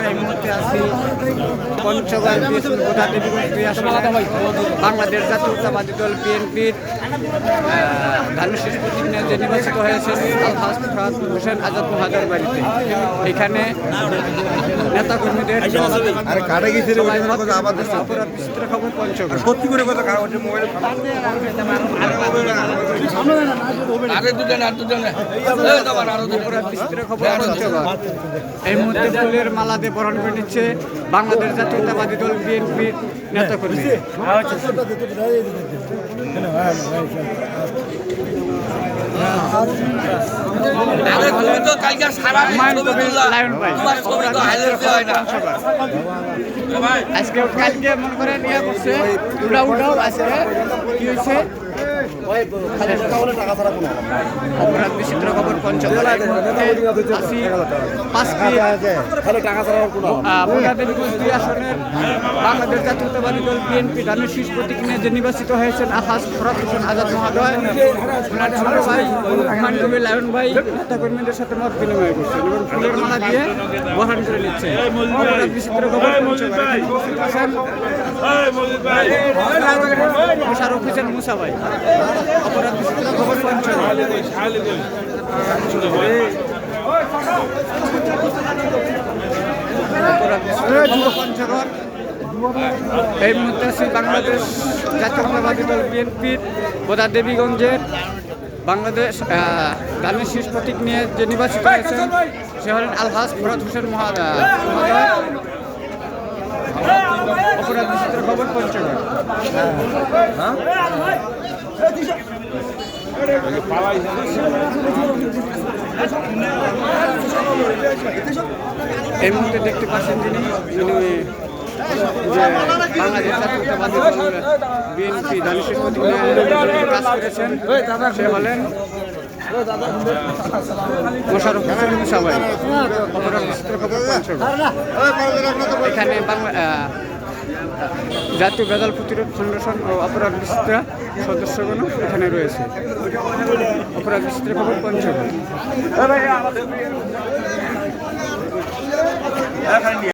এই মুহূর্তে আছি পঞ্চগড় বাংলাদেশ জাতীয়তাবাদী দল বিএনপির ধানুশেষ প্রতিনিধি যে নির্বাচিত হয়েছেন আলহাজ ফরহাদ হোসেন আজাদ মহাজার বাড়িতে। এখানে নেতাকর্মীদের অপরাধ বিচিত্র খবর পঞ্চগড়। সত্যি করে কথা এই মুহূর্তে ফুলের মালা দিয়ে বরণ করে নিচ্ছে বাংলাদেশ জাতীয়তাবাদী দল বিএনপির নেতাকর্মী। আজকে কালকে মনে করেন ইয়ে করছে উঠাও আজকে কি হয়েছে অপরাধ বিচিত্র খবর পঞ্চগড়। আসনের বাংলাদেশ জাতীয়তাবাদী দল বিএনপি ধানের শীর্ষ প্রতীক নিয়ে যে নির্বাচিত হয়েছেন আলহাজ ফরহাদ হোসেন আজাদ মহোদয়, ওনার ছোট ভাই হুমায়ুন কবির লায়ন ভাই নেতাকর্মীদের সাথে মত বিনিময় করছেন এবং ফুলের মালা দিয়ে বহন করে নিচ্ছে। অপরাধ বিচিত্র খবর পঞ্চগড়। মোশাররফ হোসেন মুসা ভাই, অপরাধ বিচিত্র খবর পঞ্চগড়। পঞ্চগড়। এই মুহূর্তে আছি বাংলাদেশ জাতীয়তাবাদী দল বিএনপির বোদা দেবীগঞ্জের বাংলাদেশ ধানের শীর্ষ প্রতীক নিয়ে যে নির্বাচিত হয়েছেন সে হলেন আলহাজ ফরহাদ হোসেন মহোদয়। অপরাধ বিচিত্র খবর পঞ্চগড়। এই মুহূর্তে দেখতে পাচ্ছেন যিনি বাংলাদেশ জাতীয়তাবাদী দল বিএনপি ধানের শীর্ষ প্রতীক নিয়ে কাজ করেছেন সে হলেন মোশাররফ হোসেন মুসা ভাই। অপরাধ বিচিত্র খবর পঞ্চগড়। এখানে জাতীয় বেদাল প্রতিরোধ ফাউন্ডেশন ও অপরাধ বিচিত্র সদস্যগণ এখানে রয়েছে। অপরাধ বিচিত্র খবর পঞ্চগড়।